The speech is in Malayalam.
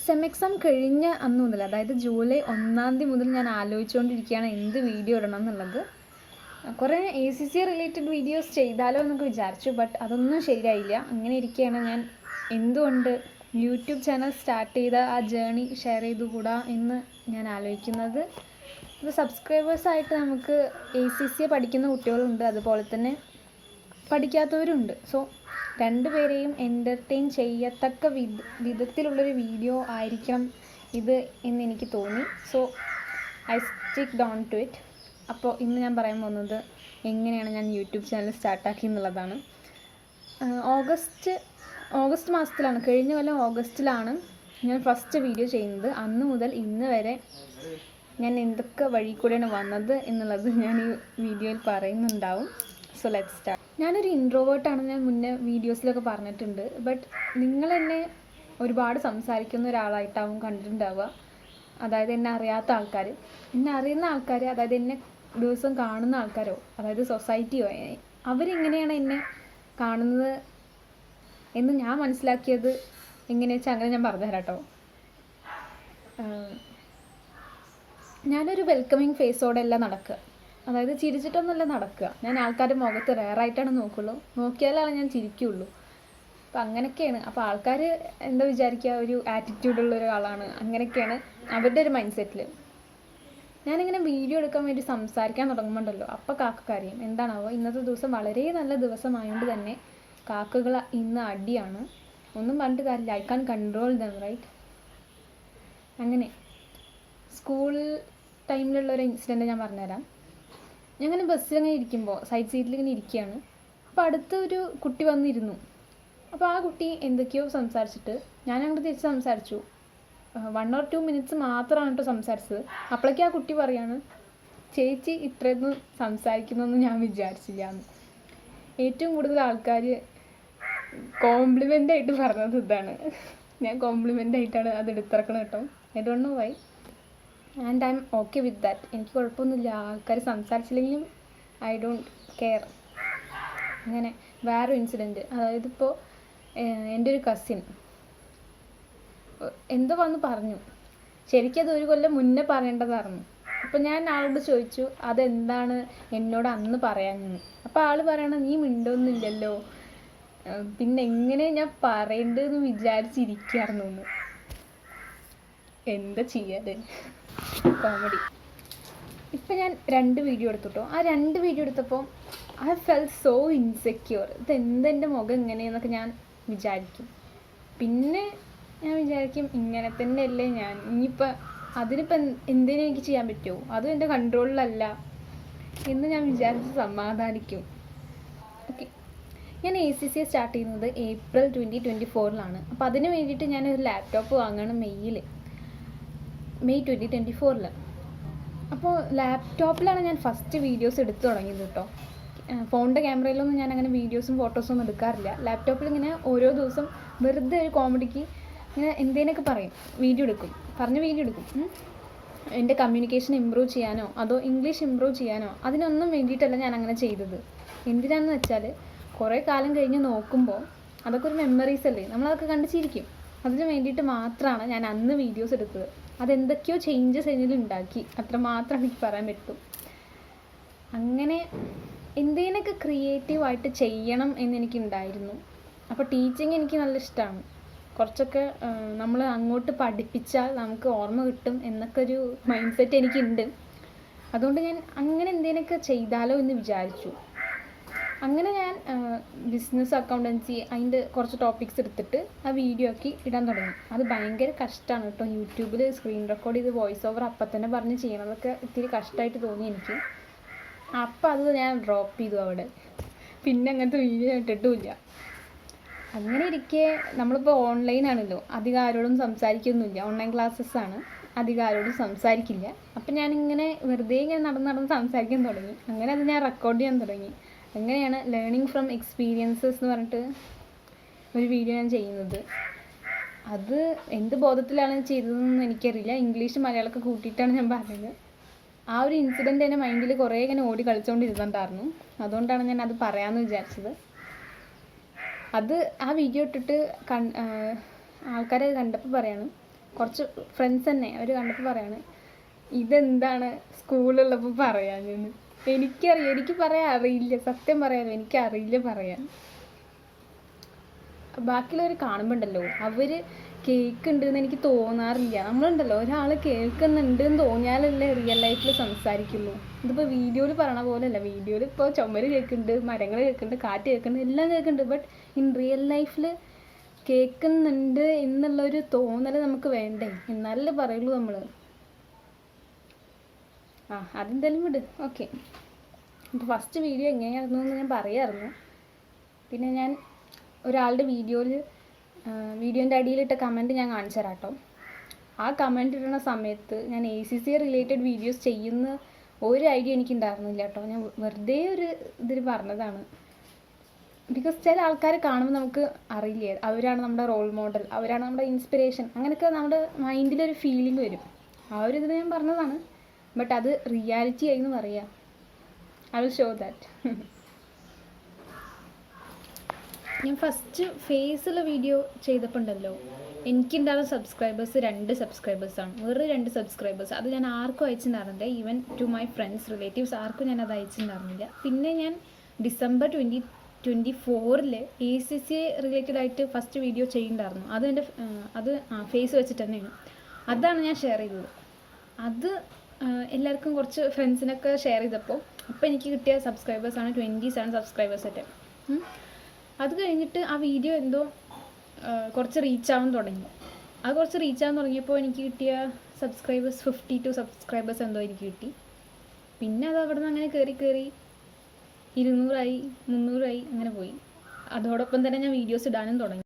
സെം എക്സാം കഴിഞ്ഞ അന്ന് മുതൽ, അതായത് ജൂലൈ 1-ാം തീയതി മുതൽ ഞാൻ ആലോചിച്ചുകൊണ്ടിരിക്കുകയാണ് എന്ത് വീഡിയോ ഇടണം എന്നുള്ളത്. കുറേ ACC റിലേറ്റഡ് വീഡിയോസ് ചെയ്താലോ എന്നൊക്കെ വിചാരിച്ചു, ബട്ട് അതൊന്നും ശരിയായില്ല. അങ്ങനെ ഇരിക്കുകയാണ് ഞാൻ എന്തുകൊണ്ട് യൂട്യൂബ് ചാനൽ സ്റ്റാർട്ട് ചെയ്ത ആ ജേണി ഷെയർ ചെയ്തുകൂടാ എന്ന് ഞാൻ ആലോചിക്കുന്നത്. ഇപ്പോൾ സബ്സ്ക്രൈബേഴ്സായിട്ട് നമുക്ക് ACC പഠിക്കുന്ന കുട്ടികളുണ്ട്, അതുപോലെ തന്നെ പഠിക്കാത്തവരുണ്ട്. സോ രണ്ടുപേരെയും എൻ്റർടൈൻ ചെയ്യത്തക്ക വിധത്തിലുള്ളൊരു വീഡിയോ ആയിരിക്കണം ഇത് എന്നെനിക്ക് തോന്നി. So I stick on to it. അപ്പോൾ ഇന്ന് ഞാൻ പറയാൻ പോകുന്നത് എങ്ങനെയാണ് ഞാൻ യൂട്യൂബ് ചാനൽ സ്റ്റാർട്ടാക്കി എന്നുള്ളതാണ്. ഓഗസ്റ്റ് മാസത്തിലാണ്, കഴിഞ്ഞ കൊല്ലം ഓഗസ്റ്റിലാണ് ഞാൻ ഫസ്റ്റ് വീഡിയോ ചെയ്യുന്നത്. അന്ന് മുതൽ ഇന്ന് വരെ ഞാൻ എന്തൊക്കെ വഴി കൂടെയാണ് വന്നത് എന്നുള്ളത് ഞാൻ ഈ വീഡിയോയിൽ പറയുന്നുണ്ടാവും. So let's start. ഞാനൊരു ഇൻട്രോവേർട്ടാണ്, ഞാൻ മുന്നേ വീഡിയോസിലൊക്കെ പറഞ്ഞിട്ടുണ്ട്. ബട്ട് നിങ്ങൾ എന്നെ ഒരുപാട് സംസാരിക്കുന്ന ഒരാളായിട്ടാവും കണ്ടിട്ടുണ്ടാവുക. അതായത് എന്നെ അറിയാത്ത ആൾക്കാർ, എന്നെ അറിയുന്ന ആൾക്കാർ, അതായത് എന്നെ ദിവസം കാണുന്ന ആൾക്കാരോ, അതായത് സൊസൈറ്റിയോ, അവരെങ്ങനെയാണ് എന്നെ കാണുന്നത് എന്ന് ഞാൻ മനസ്സിലാക്കിയത് എങ്ങനെയാ വെച്ചാൽ അങ്ങനെ ഞാൻ പറഞ്ഞുതരാം കേട്ടോ. ഞാനൊരു വെൽക്കമിങ് ഫേസോടെയല്ല നടക്കുക, അതായത് ചിരിച്ചിട്ടൊന്നുമല്ല നടക്കുക. ഞാൻ ആൾക്കാരുടെ മുഖത്ത് റെയറായിട്ടാണ് നോക്കുള്ളൂ, നോക്കിയാലാണ് ഞാൻ ചിരിക്കുള്ളൂ. അപ്പം അങ്ങനെയൊക്കെയാണ്. അപ്പോൾ ആൾക്കാർ എന്താ വിചാരിക്കുക, ഒരു ആറ്റിറ്റ്യൂഡുള്ള ഒരാളാണ്, അങ്ങനെയൊക്കെയാണ് അവരുടെ ഒരു മൈൻഡ് സെറ്റിൽ. ഞാനിങ്ങനെ വീഡിയോ എടുക്കാൻ വേണ്ടി സംസാരിക്കാൻ തുടങ്ങുമ്പോണ്ടല്ലോ, അപ്പോൾ കാക്കക്കറിയും എന്താണാവോ. ഇന്നത്തെ ദിവസം വളരെ നല്ല ദിവസമായതുകൊണ്ട് തന്നെ കാക്കകൾ ഇന്ന് അടിയാണ്. ഒന്നും പറഞ്ഞിട്ട് കാര്യമില്ല, I can control them, right. അങ്ങനെ സ്കൂൾ ടൈമിലുള്ളൊരു ഇൻസിഡൻറ്റ് ഞാൻ പറഞ്ഞുതരാം. ഞാനിങ്ങനെ ബസ്സിലിങ്ങനെ ഇരിക്കുമ്പോൾ സൈഡ് സീറ്റിലിങ്ങനെ ഇരിക്കുകയാണ്. അപ്പോൾ അടുത്തൊരു കുട്ടി വന്നിരുന്നു. അപ്പോൾ ആ കുട്ടി എന്തൊക്കെയോ സംസാരിച്ചിട്ട് ഞാൻ അങ്ങോട്ട് തിരിച്ച് സംസാരിച്ചു. 1 or 2 minutes മാത്രമാണ് കേട്ടോ സംസാരിച്ചത്. അപ്പോഴേക്കും ആ കുട്ടി പറയാണ്, ചേച്ചി ഇത്രയൊന്നും സംസാരിക്കുന്നൊന്നും ഞാൻ വിചാരിച്ചില്ല എന്ന്. ഏറ്റവും കൂടുതൽ ആൾക്കാർ കോംപ്ലിമെൻ്റ് ആയിട്ട് പറഞ്ഞത് ഇതാണ്. ഞാൻ കോംപ്ലിമെൻ്റ് ആയിട്ടാണ് അത് എടുത്തിറക്കണം കേട്ടോ. I don't know why, and I'm okay with that. എനിക്ക് കുഴപ്പമൊന്നുമില്ല, ആൾക്കാർ സംസാരിച്ചില്ലെങ്കിലും ഐ ഡോണ്ട് കെയർ. അങ്ങനെ വേറൊരു ഇൻസിഡൻറ്റ്, അതായത് ഇപ്പോൾ എൻ്റെ ഒരു കസിൻ എന്തോ വന്ന് പറഞ്ഞു. ശരിക്കും അത് 1 കൊല്ലം മുന്നേ പറയേണ്ടതായിരുന്നു. അപ്പോൾ ഞാൻ ആളോട് ചോദിച്ചു അതെന്താണ് എന്നോട് അന്ന് പറയാഞ്ഞെന്ന്. അപ്പോൾ ആൾ പറയണം, നീ മിണ്ടൊന്നുമില്ലല്ലോ, പിന്നെ എങ്ങനെ ഞാൻ പറയേണ്ടതെന്ന് വിചാരിച്ചിരിക്കുകയായിരുന്നു എന്ന്. എന്താ ചെയ്യാതെ, കോമഡി. ഇപ്പം ഞാൻ 2 വീഡിയോ എടുത്തിട്ടോ. ആ 2 വീഡിയോ എടുത്തപ്പോൾ ഐ ഫെൽറ്റ് സോ ഇൻസെക്യൂർ. ഇതെന്തെൻ്റെ മുഖം എങ്ങനെയെന്നൊക്കെ ഞാൻ വിചാരിക്കും. പിന്നെ ഞാൻ വിചാരിക്കും ഇങ്ങനെ തന്നെ അല്ലേ ഞാൻ, ഇനിയിപ്പോൾ അതിനിപ്പോൾ എന്തിനും എനിക്ക് ചെയ്യാൻ പറ്റുമോ, അതും എൻ്റെ കൺട്രോളിലല്ല എന്ന് ഞാൻ വിചാരിച്ച് സമാധാനിക്കും. ഓക്കെ, ഞാൻ ACC സ്റ്റാർട്ട് ചെയ്യുന്നത് ഏപ്രിൽ 2024 അപ്പോൾ അതിന് വേണ്ടിയിട്ട് ഞാനൊരു ലാപ്ടോപ്പ് വാങ്ങുകയാണ് മെയ് 2024. അപ്പോൾ ലാപ്ടോപ്പിലാണ് ഞാൻ ഫസ്റ്റ് വീഡിയോസ് എടുത്തു തുടങ്ങിയത് കേട്ടോ. ഫോണിൻ്റെ ക്യാമറയിലൊന്നും ഞാൻ അങ്ങനെ വീഡിയോസും ഫോട്ടോസും ഒന്നും എടുക്കാറില്ല. ലാപ്ടോപ്പിൽ ഇങ്ങനെ ഓരോ ദിവസം വെറുതെ ഒരു കോമഡിക്ക് ഇങ്ങനെ എന്തേനൊക്കെ പറയും, വീഡിയോ എടുക്കും. എൻ്റെ കമ്മ്യൂണിക്കേഷൻ ഇമ്പ്രൂവ് ചെയ്യാനോ അതോ ഇംഗ്ലീഷ് ഇമ്പ്രൂവ് ചെയ്യാനോ അതിനൊന്നും വേണ്ടിയിട്ടല്ല ഞാൻ അങ്ങനെ ചെയ്തത്. എന്തിനാണെന്ന് വെച്ചാൽ കുറേ കാലം കഴിഞ്ഞ് നോക്കുമ്പോൾ അതൊക്കെ ഒരു മെമ്മറീസ് അല്ലേ, നമ്മളതൊക്കെ കണ്ട് ചിരിക്കും. അതിന് വേണ്ടിയിട്ട് മാത്രമാണ് ഞാൻ അന്ന് വീഡിയോസ് എടുത്തത്. അതെന്തൊക്കെയോ ചേഞ്ചസ് എന്നിലുണ്ടാക്കി, അത്രമാത്രം എനിക്ക് പറയാൻ പറ്റും. അങ്ങനെ എന്തേനൊക്കെ ക്രിയേറ്റീവായിട്ട് ചെയ്യണം എന്നെനിക്കുണ്ടായിരുന്നു. അപ്പോൾ ടീച്ചിങ് എനിക്ക് നല്ല ഇഷ്ടമാണ്. കുറച്ചൊക്കെ നമ്മൾ അങ്ങോട്ട് പഠിപ്പിച്ചാൽ നമുക്ക് ഓർമ്മ കിട്ടും എന്നൊക്കെ ഒരു മൈൻഡ് സെറ്റ് എനിക്കുണ്ട്. അതുകൊണ്ട് ഞാൻ അങ്ങനെ എന്തേനൊക്കെ ചെയ്താലോ എന്ന് വിചാരിച്ചു. അങ്ങനെ ഞാൻ ബിസിനസ് അക്കൗണ്ടൻസി അതിൻ്റെ കുറച്ച് ടോപ്പിക്സ് എടുത്തിട്ട് ആ വീഡിയോ ആക്കി ഇടാൻ തുടങ്ങി. അത് ഭയങ്കര കഷ്ടമാണ് കേട്ടോ. യൂട്യൂബിൽ സ്ക്രീൻ റെക്കോർഡ് ചെയ്ത് വോയിസ് ഓവർ അപ്പം തന്നെ പറഞ്ഞ് ചെയ്യണതൊക്കെ ഇത്തിരി കഷ്ടമായിട്ട് തോന്നി എനിക്ക്. അപ്പം അത് ഞാൻ ഡ്രോപ്പ് ചെയ്തു അവിടെ. പിന്നെ അങ്ങനത്തെ വീഡിയോ ഇട്ടിട്ടുമില്ല. അങ്ങനെ ഇരിക്കെ നമ്മളിപ്പോൾ ഓൺലൈനാണല്ലോ, അധികം ആരോടും സംസാരിക്കൊന്നുമില്ല. ഓൺലൈൻ ക്ലാസ്സസ്സാണ്, അധികം ആരോടും സംസാരിക്കില്ല. അപ്പം ഞാനിങ്ങനെ വെറുതെ ഇങ്ങനെ നടന്ന് സംസാരിക്കാൻ തുടങ്ങി. അങ്ങനെ അത് ഞാൻ റെക്കോർഡ് ചെയ്യാൻ തുടങ്ങി. അങ്ങനെയാണ് ലേണിംഗ് ഫ്രം എക്സ്പീരിയൻസസ് എന്ന് പറഞ്ഞിട്ട് ഒരു വീഡിയോ ഞാൻ ചെയ്യുന്നത്. അത് എന്ത് ബോധത്തിലാണ് ചെയ്തതെന്ന് എനിക്കറിയില്ല. ഇംഗ്ലീഷ് മലയാളമൊക്കെ കൂട്ടിയിട്ടാണ് ഞാൻ പറഞ്ഞത്. ആ ഒരു ഇൻസിഡൻറ്റ് എൻ്റെ മൈൻഡിൽ കുറേ ഇങ്ങനെ ഓടി കളിച്ചുകൊണ്ടിരുന്നുണ്ടായിരുന്നു. അതുകൊണ്ടാണ് ഞാൻ അത് പറയാമെന്ന് വിചാരിച്ചത്. ആ വീഡിയോ ഇട്ടിട്ട് ആൾക്കാരെ കണ്ടപ്പോൾ പറയാണ്, കുറച്ച് ഫ്രണ്ട്സ് തന്നെ അവർ കണ്ടപ്പോൾ പറയാണ് ഇതെന്താണ് സ്കൂളുള്ളപ്പോൾ പറയാനെന്ന്. എനിക്കറിയാം, എനിക്ക് പറയാൻ അറിയില്ല, സത്യം പറയാമല്ലോ എനിക്കറിയില്ല പറയാൻ. ബാക്കിയുള്ളവർ കാണുമ്പോണ്ടല്ലോ അവർ കേൾക്കുന്നുണ്ടെന്ന് എനിക്ക് തോന്നാറില്ല. നമ്മളുണ്ടല്ലോ ഒരാൾ കേൾക്കുന്നുണ്ട് എന്ന് തോന്നിയാലല്ലേ റിയൽ ലൈഫിൽ സംസാരിക്കുള്ളൂ. ഇതിപ്പോൾ വീഡിയോയിൽ പറയണ പോലെയല്ല. വീഡിയോയിൽ ഇപ്പോൾ ചുമര് കേൾക്കുന്നുണ്ട്, മരങ്ങൾ കേൾക്കുന്നുണ്ട്, കാറ്റ് കേൾക്കുന്നുണ്ട്, എല്ലാം കേൾക്കുന്നുണ്ട്. ബട്ട് ഇൻ റിയൽ ലൈഫിൽ കേൾക്കുന്നുണ്ട് എന്നുള്ളൊരു തോന്നൽ നമുക്ക് വേണ്ടേ, എന്നാലല്ലേ പറയുള്ളൂ നമ്മൾ. അതെന്തായാലും വിട്. ഓക്കെ, അപ്പോൾ ഫസ്റ്റ് വീഡിയോ എങ്ങനെയായിരുന്നു എന്ന് ഞാൻ പറയാമായിരുന്നു. പിന്നെ ഞാൻ ഒരാളുടെ വീഡിയോൻ്റെ അടിയിലിട്ട കമൻറ്റ് ഞാൻ കാണിച്ചു തരാം കേട്ടോ. ആ കമൻറ്റ് ഇടുന്ന സമയത്ത് ഞാൻ ACC റിലേറ്റഡ് വീഡിയോസ് ചെയ്യുന്ന ഒരു ഐഡിയ എനിക്ക് ഉണ്ടായിരുന്നില്ല കേട്ടോ. ഞാൻ വെറുതെ ഒരു ഇതിൽ പറഞ്ഞതാണ്. ബിക്കോസ് ചില ആൾക്കാരെ കാണുമ്പോൾ നമുക്ക് അറിയില്ലേ, അവരാണ് നമ്മുടെ റോൾ മോഡൽ, അവരാണ് നമ്മുടെ ഇൻസ്പിറേഷൻ, അങ്ങനെയൊക്കെ നമ്മുടെ മൈൻഡിലൊരു ഫീലിംഗ് വരും. ആ ഒരു ഇതിൽ ഞാൻ പറഞ്ഞതാണ്. ബട്ട് അത് റിയാലിറ്റി ആയിരുന്നു പറയാം. I will show that. ഞാൻ ഫസ്റ്റ് ഫേസുള്ള വീഡിയോ ചെയ്തപ്പോൾ ഉണ്ടല്ലോ, എനിക്കുണ്ടാകുന്ന സബ്സ്ക്രൈബേഴ്സ് 2 സബ്സ്ക്രൈബേഴ്സാണ്, വേറെ 2 സബ്സ്ക്രൈബേഴ്സ്. അത് ഞാൻ ആർക്കും അയച്ചിട്ടുണ്ടായിരുന്നില്ല, even to my friends relatives ആർക്കും ഞാൻ അത് അയച്ചിട്ടുണ്ടായിരുന്നില്ല. പിന്നെ ഞാൻ ഡിസംബർ 2024 ACC റിലേറ്റഡ് ആയിട്ട് ഫസ്റ്റ് വീഡിയോ ചെയ്യുന്നുണ്ടായിരുന്നു. അത് ഫേസ് വെച്ചിട്ട് തന്നെയാണ്. അതാണ് ഞാൻ ഷെയർ ചെയ്തത്. അത് എല്ലാവർക്കും കുറച്ച് ഫ്രണ്ട്സിനൊക്കെ ഷെയർ ചെയ്തപ്പോൾ അപ്പോൾ എനിക്ക് കിട്ടിയ സബ്സ്ക്രൈബേഴ്സാണ് 27 സബ്സ്ക്രൈബേഴ്സൊക്കെ. അത് കഴിഞ്ഞിട്ട് ആ വീഡിയോ എന്തോ കുറച്ച് റീച്ചാവാൻ തുടങ്ങി. അത് കുറച്ച് റീച്ചാവാൻ തുടങ്ങിയപ്പോൾ എനിക്ക് കിട്ടിയ സബ്സ്ക്രൈബേഴ്സ് 52 സബ്സ്ക്രൈബേഴ്സ് എന്തോ എനിക്ക് കിട്ടി. പിന്നെ അത് അവിടെ നിന്ന് അങ്ങനെ കയറി 200 ആയി, 300 ആയി, അങ്ങനെ പോയി. അതോടൊപ്പം തന്നെ ഞാൻ വീഡിയോസ് ഇടാനും തുടങ്ങി.